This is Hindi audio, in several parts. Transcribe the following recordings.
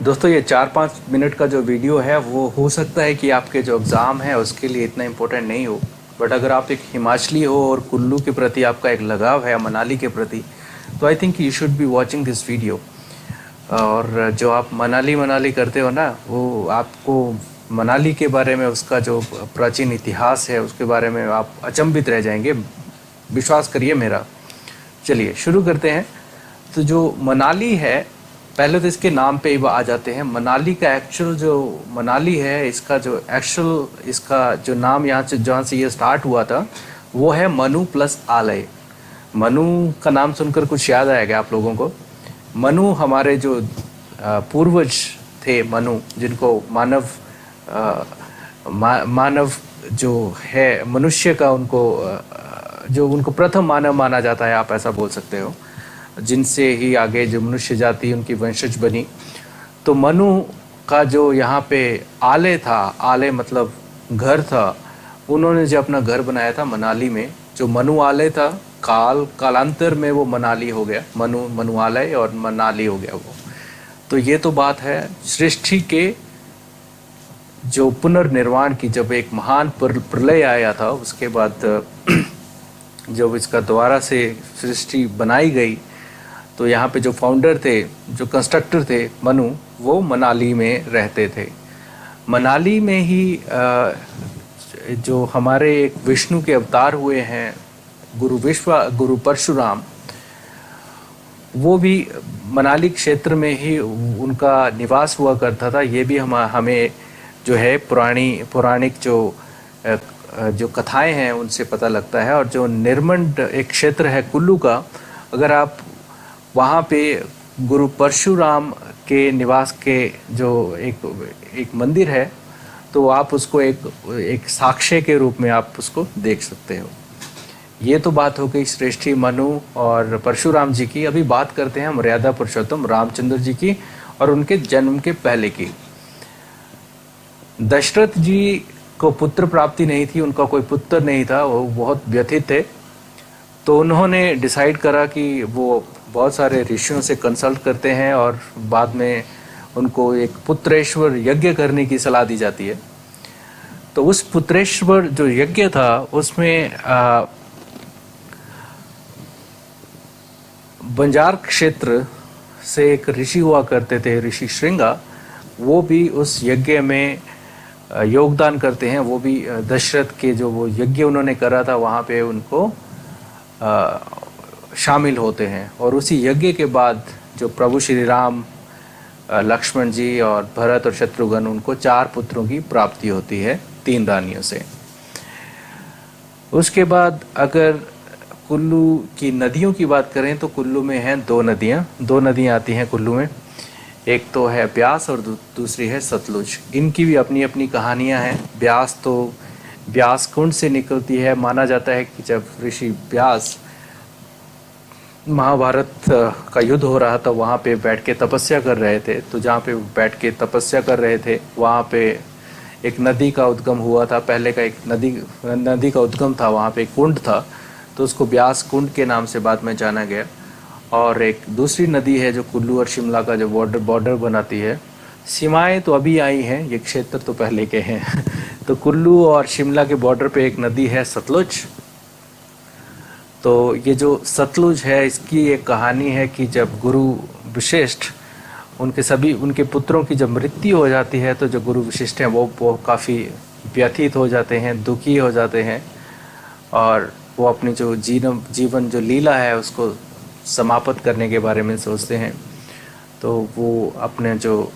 दोस्तों ये 4-5 मिनट का जो वीडियो है वो हो सकता है कि आपके जो एग्ज़ाम है उसके लिए इतना इम्पोर्टेंट नहीं हो। बट अगर आप एक हिमाचली हो और कुल्लू के प्रति आपका एक लगाव है मनाली के प्रति, तो I think you should be watching this video. और जो आप मनाली मनाली करते हो ना, वो आपको मनाली के बारे में, उसका जो प्राचीन इतिहास है उसके बारे में आप अचंभित रह जाएंगे, विश्वास करिए मेरा। चलिए शुरू करते हैं। तो जो मनाली है, पहले तो इसके नाम पे ही आ जाते हैं। मनाली का एक्चुअल जो मनाली है, इसका जो एक्चुअल इसका जो नाम यहाँ से जहाँ से ये स्टार्ट हुआ था वो है मनु प्लस आलय। मनु का नाम सुनकर कुछ याद आएगा आप लोगों को। मनु हमारे जो पूर्वज थे, मनु जिनको मानव जो है मनुष्य का, उनको जो उनको प्रथम मानव माना जाता है, आप ऐसा बोल सकते हो, जिनसे ही आगे जो मनुष्य जाति उनकी वंशज बनी। तो मनु का जो यहाँ पे आलय था, आलय मतलब घर था, उन्होंने जो अपना घर बनाया था मनाली में, जो मनु आलय था, कालांतर में वो मनाली हो गया, मनु आलय और मनाली हो गया वो। तो ये तो बात है सृष्टि के जो पुनर्निर्माण की। जब एक महान प्रलय आया था, उसके बाद जब इसका दोबारा से सृष्टि बनाई गई, तो यहाँ पे जो फाउंडर थे, जो कंस्ट्रक्टर थे मनु, वो मनाली में रहते थे। मनाली में ही जो हमारे एक विष्णु के अवतार हुए हैं, गुरु परशुराम, वो भी मनाली क्षेत्र में ही उनका निवास हुआ करता था। ये भी हमें जो है पौराणिक जो कथाएं हैं उनसे पता लगता है। और जो निर्मंड एक क्षेत्र है कुल्लू का, अगर आप वहाँ पे गुरु परशुराम के निवास के जो एक मंदिर है, तो आप उसको एक साक्ष्य के रूप में आप उसको देख सकते हो। ये तो बात हो गई श्रेष्ठी मनु और परशुराम जी की। अभी बात करते हैं मर्यादा पुरुषोत्तम रामचंद्र जी की और उनके जन्म के पहले की। दशरथ जी को पुत्र प्राप्ति नहीं थी, उनका कोई पुत्र नहीं था, वो बहुत व्यथित थे। तो उन्होंने डिसाइड करा कि वो बहुत सारे ऋषियों से कंसल्ट करते हैं और बाद में उनको एक पुत्रेश्वर यज्ञ करने की सलाह दी जाती है। तो उस पुत्रेश्वर जो यज्ञ था, उसमें बंजार क्षेत्र से एक ऋषि हुआ करते थे, ऋषि श्रृंगा। वो भी उस यज्ञ में योगदान करते हैं। वो भी दशरथ के जो वो यज्ञ उन्होंने करा था, वहाँ पे उनको शामिल होते हैं। और उसी यज्ञ के बाद जो प्रभु श्री राम, लक्ष्मण जी और भरत और शत्रुघ्न, उनको 4 पुत्रों की प्राप्ति होती है 3 रानियों से। उसके बाद अगर कुल्लू की नदियों की बात करें तो कुल्लू में हैं 2 नदियाँ आती हैं कुल्लू में। एक तो है ब्यास और दूसरी है सतलुज। इनकी भी अपनी अपनी कहानियाँ हैं। ब्यास तो ब्यास कुंड से निकलती है। माना जाता है कि जब ऋषि ब्यास महाभारत का युद्ध हो रहा था, वहाँ पे बैठ के तपस्या कर रहे थे। तो जहाँ पे बैठ के तपस्या कर रहे थे, वहाँ पे एक नदी का उद्गम हुआ था। पहले का एक नदी का उद्गम था, वहाँ पे एक कुंड था, तो उसको ब्यास कुंड के नाम से बाद में जाना गया। और एक दूसरी नदी है जो कुल्लू और शिमला का जो बॉर्डर बनाती है। सीमाएं तो अभी आई हैं, ये क्षेत्र तो पहले के हैं। तो कुल्लू और शिमला के बॉर्डर पे एक नदी है सतलुज। तो ये जो सतलुज है, इसकी एक कहानी है कि जब गुरु वशिष्ठ, उनके पुत्रों की जब मृत्यु हो जाती है, तो जो गुरु वशिष्ठ हैं वो काफ़ी व्यथित हो जाते हैं, दुखी हो जाते हैं, और वो अपनी जो जीवन जो लीला है उसको समाप्त करने के बारे में सोचते हैं। तो वो अपने जो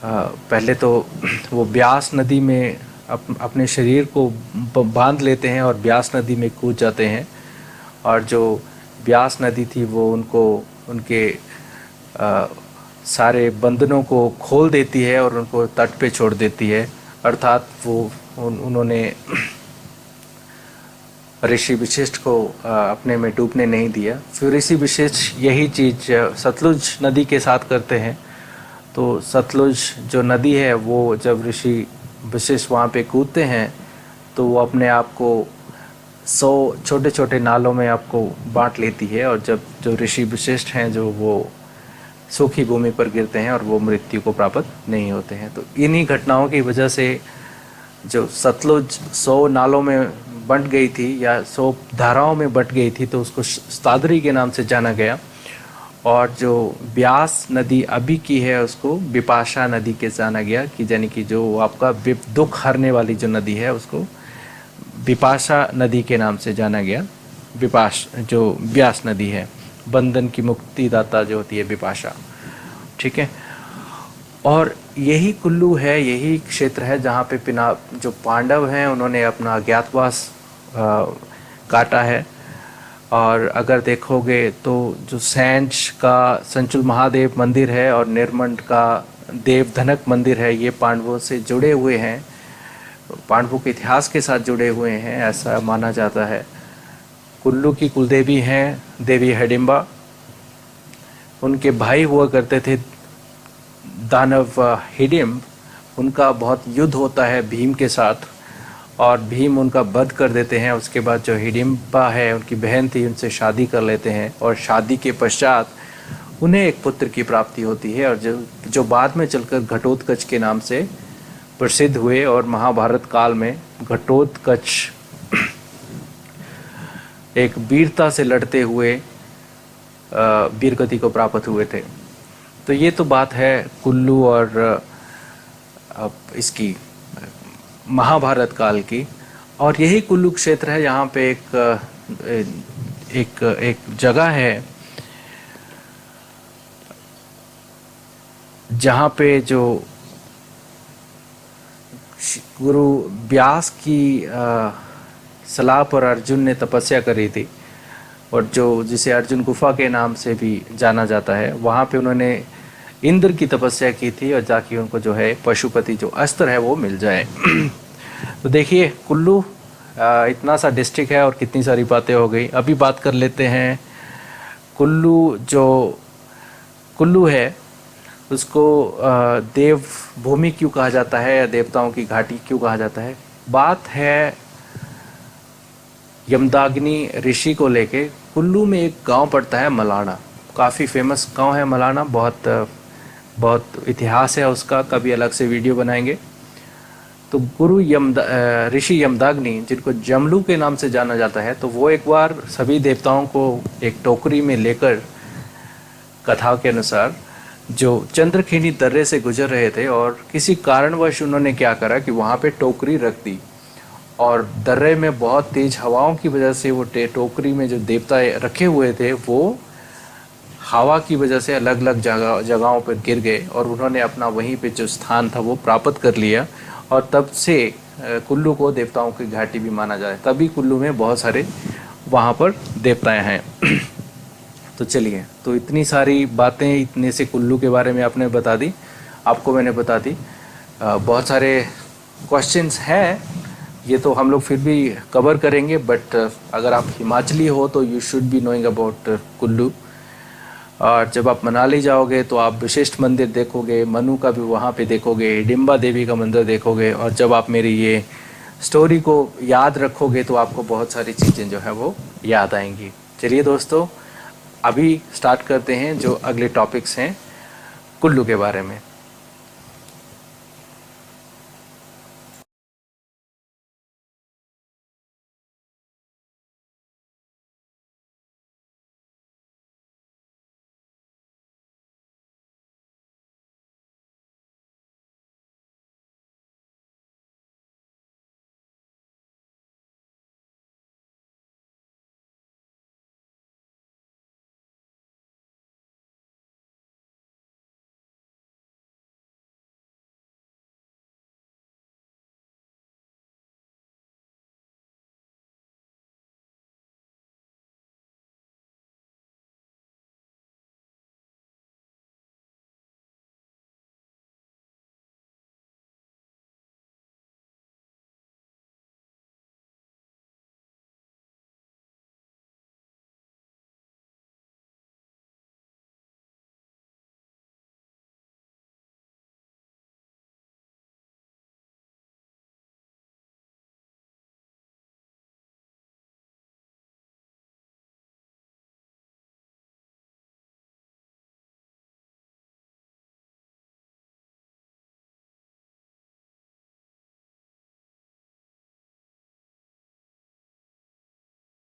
पहले तो वो ब्यास नदी में अपने शरीर को बांध लेते हैं और ब्यास नदी में कूद जाते हैं। और जो ब्यास नदी थी वो उनके सारे बंधनों को खोल देती है और उनको तट पे छोड़ देती है। अर्थात उन्होंने ऋषि वशिष्ठ को अपने में डूबने नहीं दिया। फिर ऋषि वशिष्ठ यही चीज़ सतलुज नदी के साथ करते हैं। तो सतलुज जो नदी है, वो जब ऋषि वशिष्ठ वहाँ पे कूदते हैं, तो वो अपने आप को 100 छोटे छोटे नालों में आपको बांट लेती है। और जब जो ऋषि वशिष्ठ हैं, जो वो सूखी भूमि पर गिरते हैं और वो मृत्यु को प्राप्त नहीं होते हैं। तो इन्हीं घटनाओं की वजह से जो सतलुज 100 नालों में बंट गई थी या 100 धाराओं में बंट गई थी, तो उसको शताद्री के नाम से जाना गया। और जो ब्यास नदी अभी की है उसको बिपाशा नदी के जाना गया, कि यानी कि जो आपका दुख हरने वाली जो नदी है उसको बिपाशा नदी के नाम से जाना गया। जो ब्यास नदी है, बंधन की मुक्तिदाता जो होती है बिपाशा, ठीक है। और यही कुल्लू है, यही क्षेत्र है जहाँ पे जो पांडव हैं उन्होंने अपना अज्ञातवास काटा है। और अगर देखोगे तो जो सैंज का संचुल महादेव मंदिर है और निर्मंड का देवधनक मंदिर है, ये पांडवों से जुड़े हुए हैं, पांडवों के इतिहास के साथ जुड़े हुए हैं, ऐसा माना जाता है। कुल्लू की कुलदेवी हैं देवी हिडिंबा। उनके भाई हुआ करते थे दानव हिडिंब। उनका बहुत युद्ध होता है भीम के साथ और भीम उनका वध कर देते हैं। उसके बाद जो हिडिंबा है, उनकी बहन थी, उनसे शादी कर लेते हैं और शादी के पश्चात उन्हें एक पुत्र की प्राप्ति होती है, और जो बाद में चलकर घटोत्कच के नाम से प्रसिद्ध हुए और महाभारत काल में घटोत्कच एक वीरता से लड़ते हुए वीरगति को प्राप्त हुए थे। तो ये तो बात है कुल्लू और इसकी महाभारत काल की। और यही कुल्लू क्षेत्र है, यहाँ पे एक जगह है जहाँ पे जो गुरु व्यास की सलाह पर अर्जुन ने तपस्या करी थी, और जिसे अर्जुन गुफा के नाम से भी जाना जाता है, वहाँ पे उन्होंने इंद्र की तपस्या की थी और जाके उनको जो है पशुपति जो अस्त्र है वो मिल जाए। तो देखिए कुल्लू इतना सा डिस्ट्रिक्ट है और कितनी सारी बातें हो गई। अभी बात कर लेते हैं कुल्लू है उसको देव भूमि क्यों कहा जाता है या देवताओं की घाटी क्यों कहा जाता है। बात है यमदाग्नि ऋषि को लेके। कुल्लू में एक गांव पड़ता है मलाना, काफ़ी फेमस गांव है मलाना, बहुत इतिहास है उसका, कभी अलग से वीडियो बनाएंगे। तो ऋषि यमदाग्नि, जिनको जमलू के नाम से जाना जाता है, तो वो एक बार सभी देवताओं को एक टोकरी में लेकर, कथा के अनुसार, जो चंद्रखेनी दर्रे से गुजर रहे थे, और किसी कारणवश उन्होंने क्या करा कि वहाँ पे टोकरी रख दी, और दर्रे में बहुत तेज हवाओं की वजह से वो टोकरी में जो देवता रखे हुए थे वो हवा की वजह से अलग अलग जगहों पर गिर गए, और उन्होंने अपना वहीं पे जो स्थान था वो प्राप्त कर लिया। और तब से कुल्लू को देवताओं की घाटी भी माना जाए, तभी कुल्लू में बहुत सारे वहाँ पर देवताएं हैं। तो चलिए, तो इतनी सारी बातें इतने से कुल्लू के बारे में आपने बता दी, आपको मैंने बता दी। बहुत सारे क्वेश्चंस हैं, ये तो हम लोग फिर भी कवर करेंगे, बट अगर आप हिमाचली हो तो you should be knowing about Kullu. और जब आप मनाली जाओगे तो आप विशिष्ट मंदिर देखोगे, मनु का भी वहाँ पे देखोगे, हिडिंबा देवी का मंदिर देखोगे, और जब आप मेरी ये स्टोरी को याद रखोगे तो आपको बहुत सारी चीज़ें जो है वो याद आएंगी। चलिए दोस्तों, अभी स्टार्ट करते हैं जो अगले टॉपिक्स हैं कुल्लू के बारे में।